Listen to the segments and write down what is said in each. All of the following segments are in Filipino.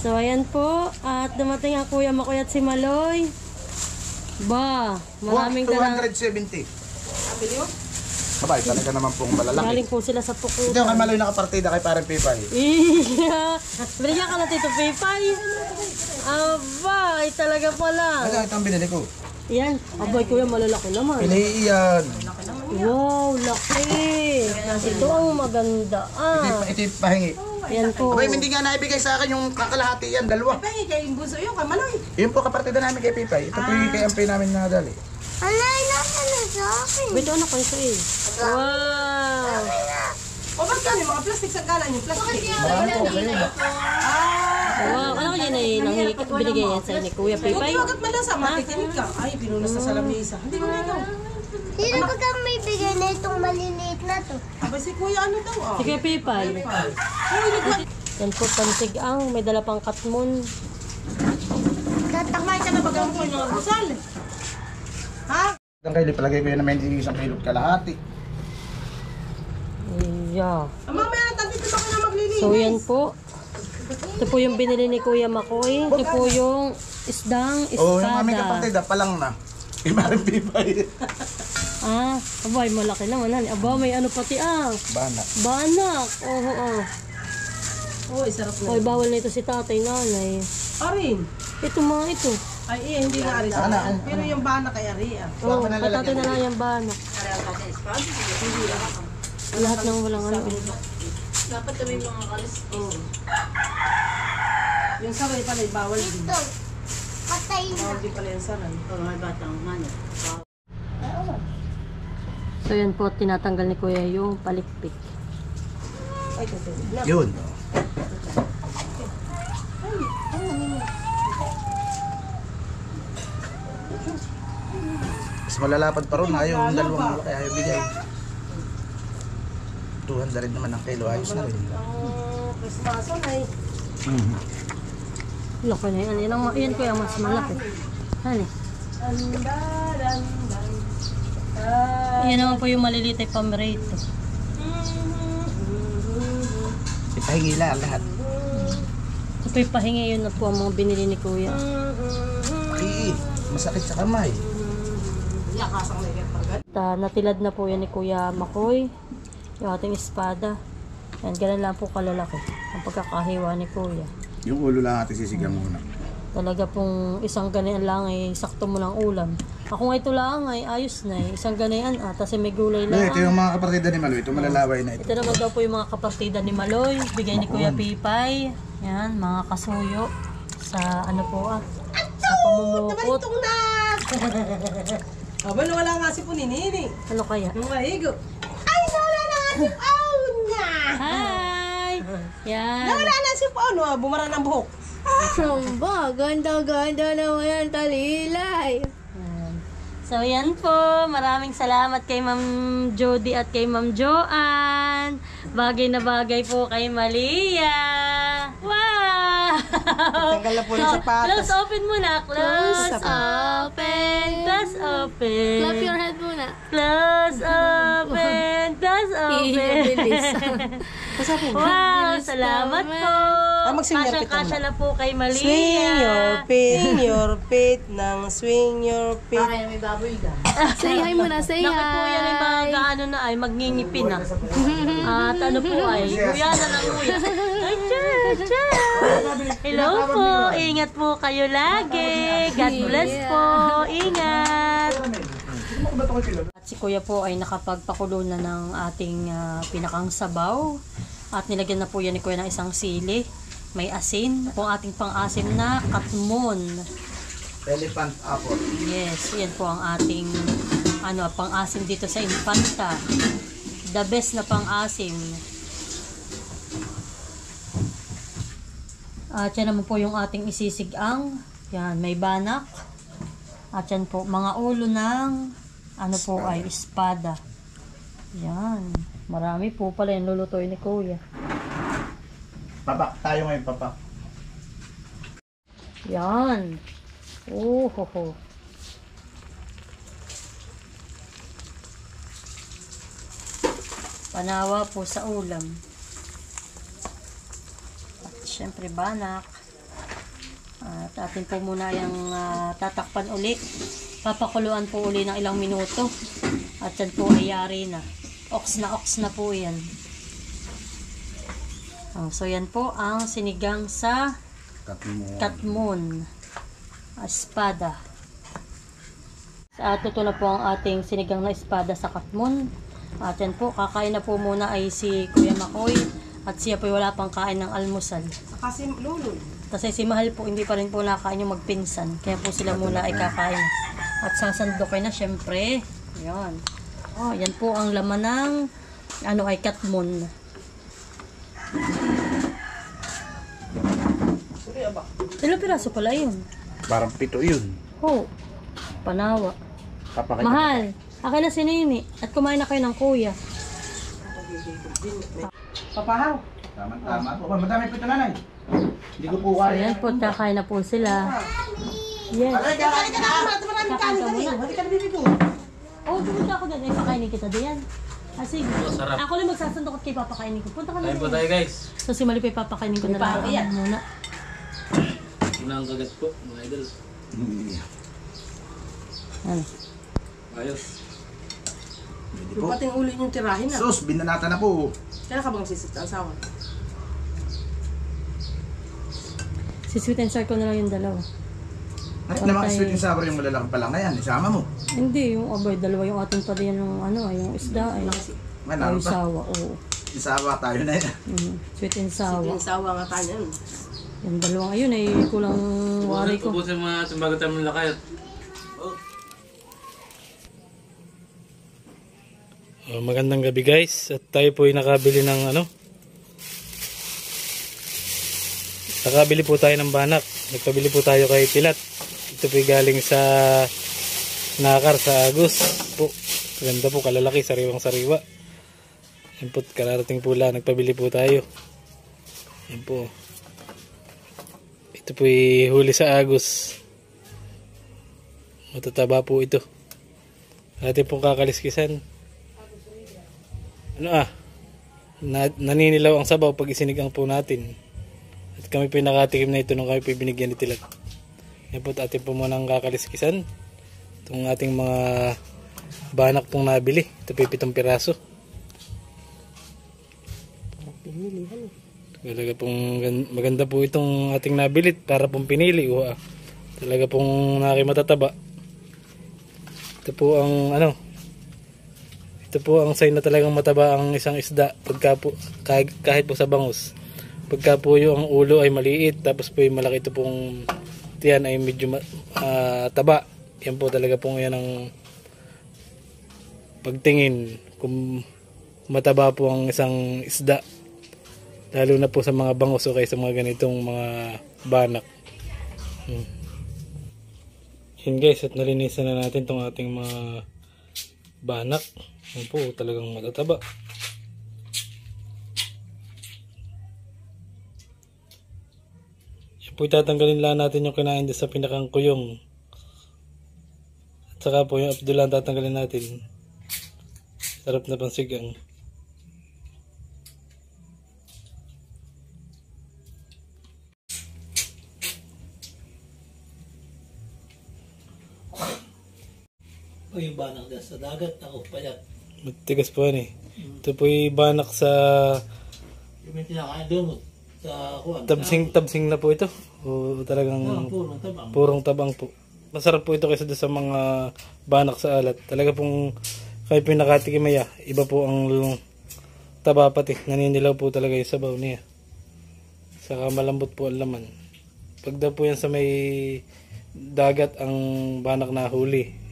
So, ayan po. At dumating ang Kuya Makoy at si Maloy. Ba, maraming 270. Sabi niyo? Abay, talaga naman pong malalaki. Galing po sila sa Pukutan. Ito yung kay Maloy nakapartida kay parang Pipay. Iya. Binigyan ka na Tito Pipay. Aba, ay talaga pala. Ito ang binili ko. Yan. Abay, Kuya, malalaki naman. Pili yan. Wow, laki. Ito ang maganda. Ito yung pahingi. Yan po. Abay, hindi nga naibigay sa akin yung kakalahati yan, dalawa. Pahingi kay Bunso yung kay Maloy. Yun po kapartida namin kay Pipay. Ito po yung kay Ampay namin nadali. Alay na sa akin. Wait, ano kayo sa eh? Wow. O ba't kami mga plastic sa kalan yung plastic? Marami po kayo ba? Wow, ano kaya na binigay yan sa ni Kuya Pipay? Huwag bakit malasa, matikinig ka. Ay, pinunas na sa lamesa. Hindi mo na ikaw. Sino ba kang may bigay na itong maliliit na to? Aba si Kuya ano daw ah. Si Kuya Pipay. Yan po, pansig ang may dala pang katmon. Takmay ka na bagang ko yung mga busal. Ha? Ang kayo, palagay ko yun naman yung isang kilot kalahati. Yeah. Mamaya na tantito ba ka na maglilinis? So yan po. Ito po yung binili ni Kuya Makoy. Ito po yung isdang Oo, yung aming espada. kapartida pa lang na. Kay parang Pipay. Abay, malaki naman. Aba, may ano pati Banak. banak. Oo. Uy, sarap na. Oy, bawal na ito si tatay, nanay. Arin. Ito mga ito. Ay, hindi nga Ari. Pero yung bana kay Ari ah. Oo, patatay na lang yung banak. Lahat ng walang ano. Dapat kami mga kalistis. Yung saray pala, bawal din. Ito. Patay na. Bawal din pala yung saray. Mga batang manok. So yan po, tinatanggal ni Kuya yung palikpik. Ay, kasi. Yun. Mas malalapad pa ron, ayaw yung dalawang malaki, ayaw bigay. 200 naman ang kilo, ayos na rin. Christmas ay. Laki na yan. Yan Kuya, mas malaki. Hali. Yan naman po yung maliliit ay pamerito. Ipahingi lang lahat. Ito yung pahingi yun na po ang mga binili ni Kuya. Ay, masakit sa kamay. Yakasang na yan pagkat. Natilad na po yan ni Kuya Makoy. Yung ating espada. Yan, ganun lang po kalalaki. Ang pagkakahiwa ni Kuya. Yung ulo lang natin sisigang muna. Talaga pong isang ganyan lang ay sakto mo lang ulam. Ako nga ito lang ay ayos na eh. Isang ganyan tapos may gulay lang. Ito yung mga kapartida ni Maloy, ito malalaway na ito. Ito naman daw po yung mga kapartida ni Maloy. Bigay ni Kuya Pipay. Yan, mga kasuyo. Sa ano po sa pamumukot. Itong na! Aba, wala nga si Puninini. Ano kaya? Yung mahigo. Ay, nawala na nga si Pauna! Hi! Yan. Nawala na si Pauna, bumara ng buhok. Samba, ganda-ganda naman yan, talilay. Yan. So yan po, maraming salamat kay Ma'am Jody at kay Ma'am Joanne. Bagay na bagay po kay Malia. Wow! Tanggal na po ng sapatos. Close open muna. Close open. Close open. Clap your hand muna. Close open. Close open. Wow, salamat po. mag-senior pit Kasya na po kay Malia. Swing your feet ng swing your feet. Kaya may baboy ka. Say hi muna, say Naku po yan ay mga hi. gaano na ay magngingipin na. At ano po ay, kuya na lang kuya. Ay, tcha. Hello po, ingat po kayo lagi. God bless po, ingat. At si kuya po ay nakapagpakulo na ng ating pinakang sabaw. At nilagyan na po yan ni kuya ng isang sili. May asin. Po ating pang-asim na katmon. Elephant apple. Yes, yan po ang ating pang-asim dito sa Infanta. The best na pang-asim. At yan naman po yung ating isisigang. Yan, may banak. At yan po, mga ulo ng ay espada. Yan. Marami po pala yung lulutuin ni Kuya. Papak tayo ngayon, papak. Yan. Oh, ho, ho. Panawa po sa ulam. At syempre banak. At atin po muna yung tatakpan uli. Papakuluan po uli ng ilang minuto. At yan po ay yari na. Ox na po yan. So yan po ang sinigang sa katmon. Espada. At ito na po ang ating sinigang na espada sa katmon. At yan po, kakain na po muna ay si Kuya Makoy. At siya po wala pang kain ng almusal. Kasi lulul. Kasi si Mahal po hindi pa rin po nakain yung magpinsan. Kaya po sila muna ay kakain. At sasandokin na syempre. Yan. Oh, yan po ang laman ng ay katmon. Ilang piraso pala yun? Parang 7 yun. Oh, panawa. Papakita. Mahal, akin na sinini. At kumain na kayo ng kuya. Papahaw. Tama. O, madami po ito, nanay. Hindi ko po So kaya. yan po, kakain na po sila. Yes. Kakain ka muna. Hali ka na bibi ko. Oh, pumunta ako doon. Ay, pakainin kita diyan. Sige. Ako lang magsasandok at kayo papakainin ko. Punta ka na Kain po diyan. tayo guys. So si Malipay papakainin ko na lang muna. Una ang kagat po, mga idol. Ano? Ayos. Yung pating ulo yung tirahin na. Sus, binanata na po. Kaya ka bang sisit ang asawa? Si sweet and sour ko na lang yung dalawa. Ay, naman sweet and sour yung malalaki pa lang na yan. Isama mo. Hindi, yung dalawa yung ating pa din yung yung isda ay. May Ay, naroon pa. sawa, oo. Isama tayo na yan. Sweet and sour. Yung asawa nga tayo yun. Yung dalawang ayun ay kulang wari ko. Ubusin mga sumbagat namin lakay. Magandang gabi guys. At tayo po ay nakabili ng nakabili po tayo ng banak. Nagpabili po tayo kay Pilat. Ito po ay galing sa Nakar sa Agus po. Ganda po, kalalaki, sariwang sariwa. Yan po, kararating po lang. Nagpabili po tayo. Yan po. Ito po ay huli sa Agus. Matataba po ito. Atin pong kakaliskisan. Naninilaw ang sabaw pag isinigang po natin. At kami po nakatikim na ito nung kami po binigyan ni Tilat. Yan po, atin po muna ang kakaliskisan. Itong ating mga banak pong nabili. Ito po 7 piraso. Talaga pong maganda po itong ating nabili para pong pinili. Talaga pong nakimatataba. Ito po ang ito po ang sign na talagang mataba ang isang isda pagka po, kahit po sa bangus. Pagka po yung ulo ay maliit tapos po yung malaki, ito pong tiyan ay medyo taba. Yan po talaga pong yan ang pagtingin kung mataba po ang isang isda. Lalo na po sa mga bangus o kaya sa mga ganitong mga banak. Yan guys, at nalinisan na natin itong ating mga banak. Yan po, talagang matataba. Yan po, itatanggalin lang natin yung kinain doon sa pinakang kuyong. At saka po yung abdulan tatanggalin natin. Sarap na pansigang. Yung banak dyan sa dagat, ako payat. Matigas po yan eh. Ito po yung banak sa Yung may tinakain doon sa kuwan. tabsing na po ito. O talagang Purong tabang. purong tabang po. Masarap po ito kaysa doon sa mga banak sa alat. Talaga pong kayo po yung nakatikimaya. Iba po ang taba pati. Naninilaw po talaga yung sabaw niya. Saka malambot po ang laman. Pag daw po yan sa may dagat ang banak na huli.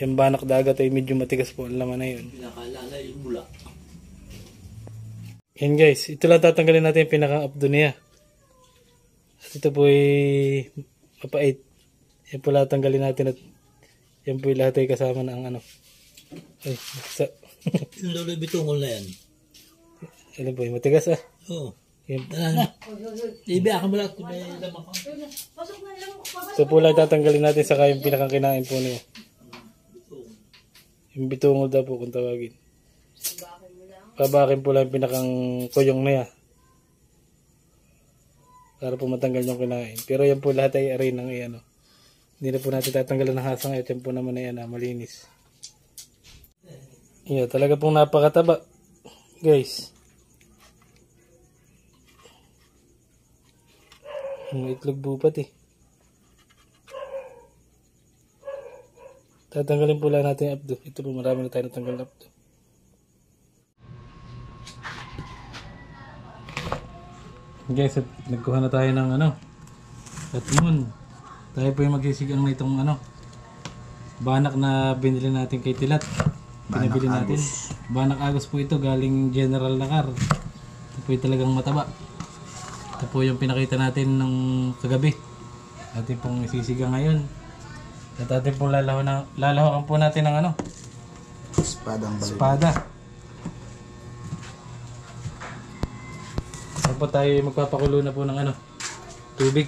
Yung banak dagat ay medyo matigas po ang laman na yun. Pinakalala yung mula. Yan guys, ito lang tatanggalin natin yung pinaka-abdo niya. At ito po ay mapait. Yan po lang tanggalin natin at yan po yung lahat ay kasama ng Ay, Yung lolo bitungol na yan. Ano po yung matigas Oo. Yan. Ibiakan mo lang kung may lamang ka. Ito po lang tatanggalin natin saka yung pinakakinain po niya. Yung bitungol daw po kung tawagin. Pabakin po lang yung pinakang kuyong na yan. para po matanggal yung kinain. Pero yan po lahat ay aray ng ano. Hindi na po natin tatanggalan ng hasang at yan po naman ay malinis. Yeah, talaga pong napakataba. Guys. May itlog po pati. Tatanggalin po lang natin yung abdo. Ito po marami na tayo natanggal na abdo. Guys, at nagkuha na tayo ng katmon. Tayo po yung magsisigang na itong banak na binili natin kay Tilat. Pinabili natin. Banak Agos po ito, galing General Nakar. Ito po yung talagang mataba. Ito po yung pinakita natin nung kagabi. Atin pong isisigang ngayon. At atin pong lalahawan po natin ng espada. Po tayo magpapakulo na po ng tubig.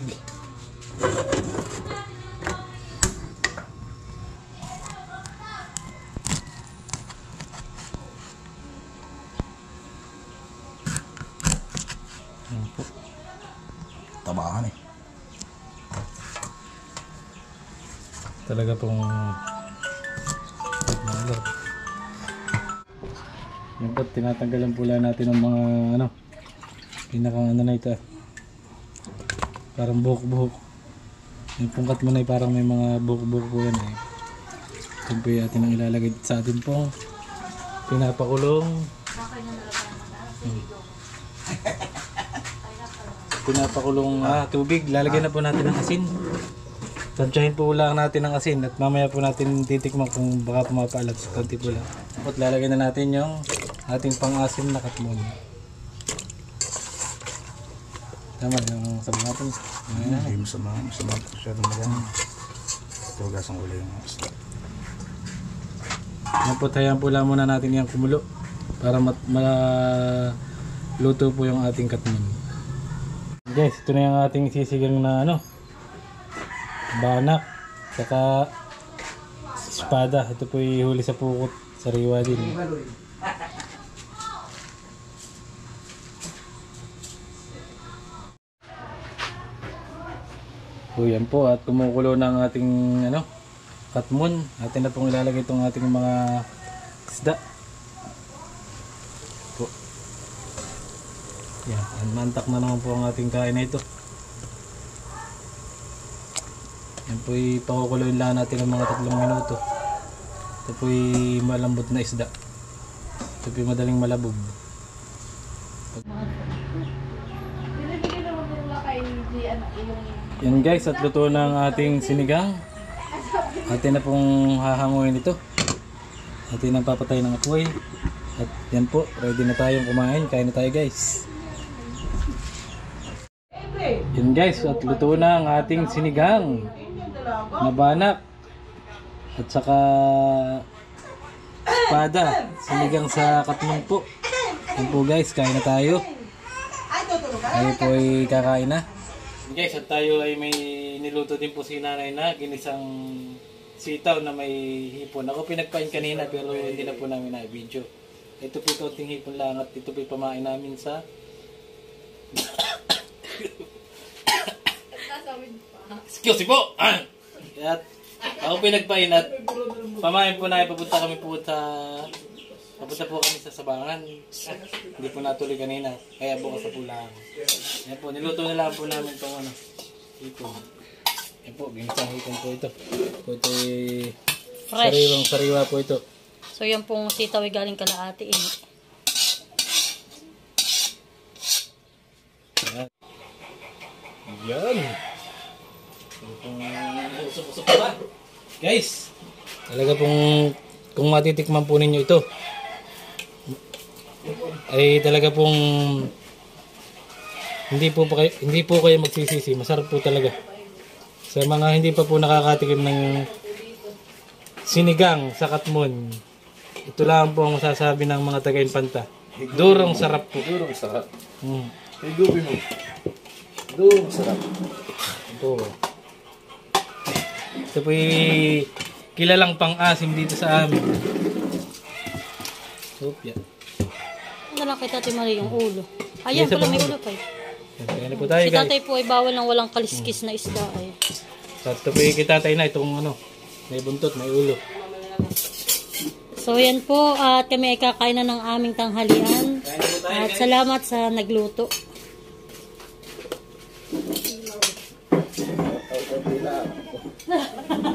Ayan po. Tabahan eh. Talaga pong yan po, tinatanggalan po lang natin ng mga pinakang na ito. Parang buhok-buhok. Yung pungkat mo na parang may mga buhok-buhok po yan eh. Ito po yung atin ang ilalagay sa atin pong pinapakulong. Pinapakulong tubig. Lalagyan na po natin ng asin. Tansyahin po lang natin ng asin at mamaya po natin titikman kung baka pumapaalat sa konti po lang. At lalagyan na natin yung ating pang-asin na katmon. Tama yung sabi natin. Hindi mo sama masyadong maganda. Tugasang uli yung isda. Yan po, tayan po lang muna natin yung kumulo para maluto po yung ating katmon. Guys, ito na yung ating sisigang na banak saka espada. Ito po ihuli sa pukot, sariwa din. So yan po, at kumukulo ng ating katmon. Atin na pong ilalagay itong ating mga isda po. Yan, mantak na naman po ang ating kain na ito. Yan po, ipakukuloyin lang natin ng mga 3 minuto. Ito po malambot na isda. Ito po madaling malabog. Yan guys, at luto ng ating sinigang. Atin na pong hahanguin ito. Atin na papatay ng apoy. At yan po, ready na tayong kumain. Kain na tayo guys. Yan guys, at luto na ang ating sinigang na banak at saka espada. Sinigang sa katmon po. Yan po guys, kain na tayo. Tayo po ay kakain na. Guys, at tayo ay may niluto din po si nanay na ginisang sitaw na may hipon. Ako pinagpain kanina pero hindi na po namin na-video. Ito po kaunting hipon lang at ito po pamain namin sa excuse po! At ako pinagpain at pamain po na papunta po kami sa Sabangan. Hindi po natuloy kanina. Kaya bukas na po lang. Yan po, niluto na lang po namin itong hipon. Yan po, ginisang hipon po ito. Ito ay Fresh. sariwa po ito. So yan pong sitaw ay galing Kalahati eh. Yan. Usap-usap pa. Guys, talaga pong kung matitikman po ninyo ito ay talaga pong hindi po kayo magsisisi. Masarap po talaga. Sa mga hindi pa po nakakatikim ng sinigang sa katmon, ito lang po ang masasabi ng mga taga-Infanta. Durong sarap po. Durong sarap. Higupin mo. Durong sarap. Ito po yung kilalang pang-asim dito sa amin. So, yan. Ano lang kita Timari yung ulo. Ayan Yes, pala may ulo. ulo pa eh. Kaya na po tayo Si guys. tatay po ay bawal ng walang kaliskis na isda eh. Sa tupi kita tayo na itong ano, may buntot, may ulo. So yan po at kami ay kakain na ng aming tanghalian. At salamat sa nagluto.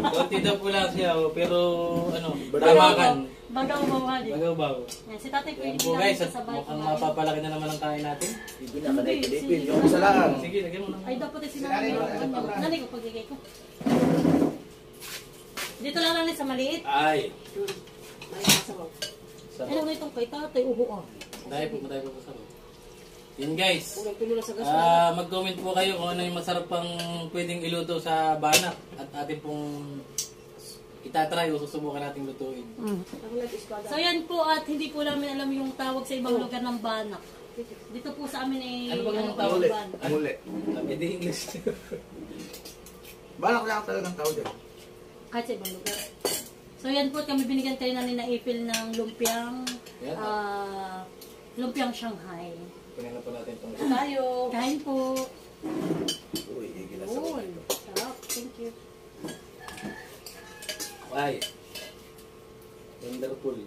Konti daw po lang siya, oh, pero ano, tamakan. Bagaw bawali. Bagaw-baw. Yan, si tatay po Yan hindi po guys, at sabay mukhang kumain. mapapalaki na naman ang kain natin. Yung isa lang. Sige, lagyan mo na. Ay dapat ay sinabi ko. Nanay ko pagigay ko. Dito lang lang sa maliit. Ay. Ano na itong kay tatay? Uho ah. Matay po sa sarap. Yun guys. Mag-comment po kayo kung ano yung masarap pang pwedeng iluto sa banak. At atin pong itatry o susubukan nating lutuin. So yan po at hindi po namin alam yung tawag sa ibang lugar ng banak. Dito po sa amin ay Ano ba yung po tawag? yung banak. Muli. Hindi English. Balak lang talagang tao dyan. Kahit sa ibang lugar. So yan po kami binigyan kayo na ni Naipil ng lumpiang Yan. lumpiang Shanghai. Kunin na po natin itong Tayo. Kain po. Uy, gilas Uy, sarap. Thank you. Ay. Wonderful.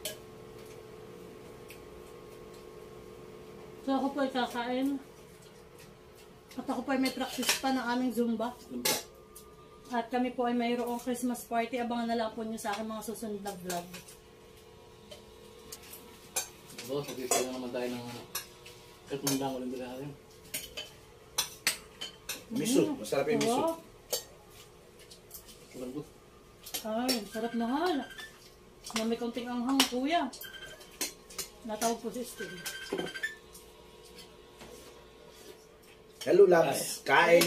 So ako po ay kakain. At ako po ay may practice pa ng aming Zumba. At kami po ay mayroong Christmas party. Abangan na lang po nyo sa aking mga susunod na vlog. So, sabihin na naman tayo ng ano. At mong lang ulit nila natin. Miso. Masarap yung miso. Wow. Lambot. Ay, sarap na hal. Na may konting anghang, kuya. Natawag po si Steve. Hello, loves. Kain.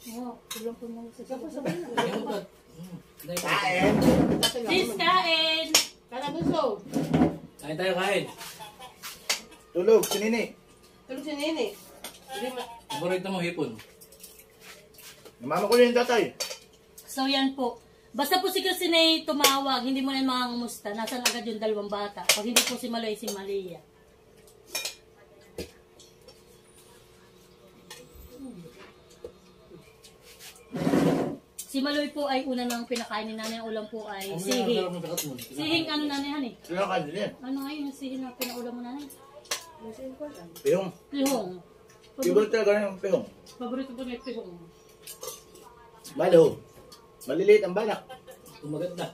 Wow, kulang po mga sasabi. Ayun ba? Kain. Sis, kain! Kain tayo, kain. Tulog, sinini. Tulog si Nene. Paborito mo hipon. Namama ko yun yung tatay. So yan po. Basta po si Christine tumawag, hindi mo na makakamusta. Nasaan agad yung dalawang bata. Pag hindi po si Maloy, si Malia. Si Maloy po ay una nang pinakain ni nanay. Ang ulam po ay sihing. Sihing ano nanay han eh? Sino ka din yan? Ano ngayon yung sihing na pinaulam mo nanay? Pihong. Pihong. Favorite talaga yung pihong. Paborito po niya yung pihong. Malo. Maliliit ang balak. Tumagat na.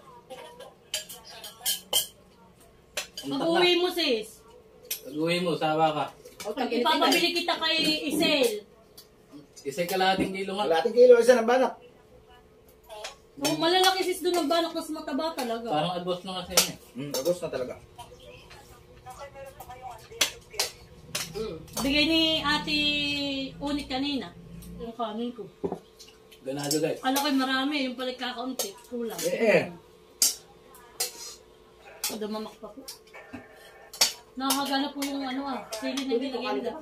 Pag-uwi mo sis. Pag-uwi mo, sawa ka. Ipapabili kita kay Isel. Isa'y kalahating kilo nga. Kalating kilo isa ng balak. Oh, malalaki sis doon ng balak, mas mataba talaga. Parang agos na kasi yun eh. Agos na talaga. Bigay ni Ate Unik kanina. Yung kanin ko. Ganado guys. Kala ko'y marami, yung pala kakaunti. Kulang. Dumamak pa po. Nakakagala po yung ano sili na binigyan nila.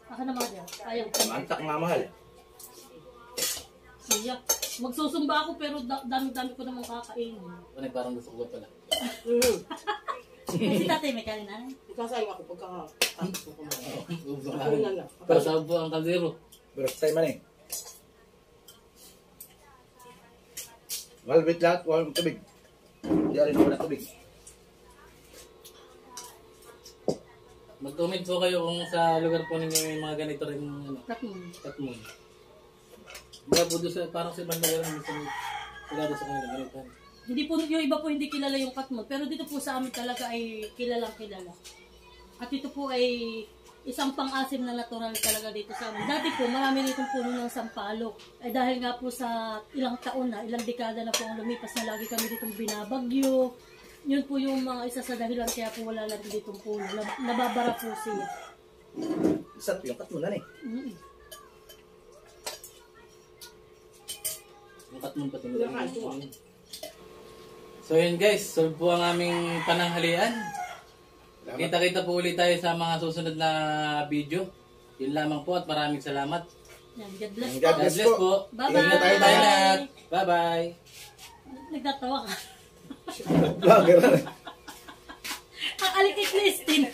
Aka na mga dyan. Ayaw. Mantak nga mahal. Siya. Magsusumba ako pero dami-dami ko namang kakainin. Ano parang gusto ko pala. Kasi tatay may kanin na. Ikasayang ako pagka... Gusto ko lang. Pasawag po ang kaldero. Pero sa time man eh. Walbit lahat, walang tubig. Hindi rin ako na tubig. Mag-comment po kayo kung sa lugar po ninyo may mga ganito rin ano, katmon. Mga po doon sa parang sa ibang lugar wala doon sa kanila ganito. Hindi po, yung iba po hindi kilala yung katmon. Pero dito po sa amin talaga ay kilalang kilala. At ito po ay isang pang-asim na natural talaga dito sa amin. Dati po marami ritong puno ng sampalok. Ay dahil nga po sa ilang taon na, ilang dekada na po ang lumipas na lagi kami ditong binabagyo. Yun po yung mga isa sa dahilan kaya po wala natin ditong puno. Nababara po siya. Isat yung katmunan eh. Yung katmon pa ito. So yun guys, solve po ang aming pananghalian. Kita-kita po ulit tayo sa mga susunod na video. Yun lamang po at maraming salamat. Yan, God bless po. God God bless po. Bye-bye. Ingat tayo Lahat. Bye-bye. Nagtatawa ka. Vlogger. Ang alik kay Christine.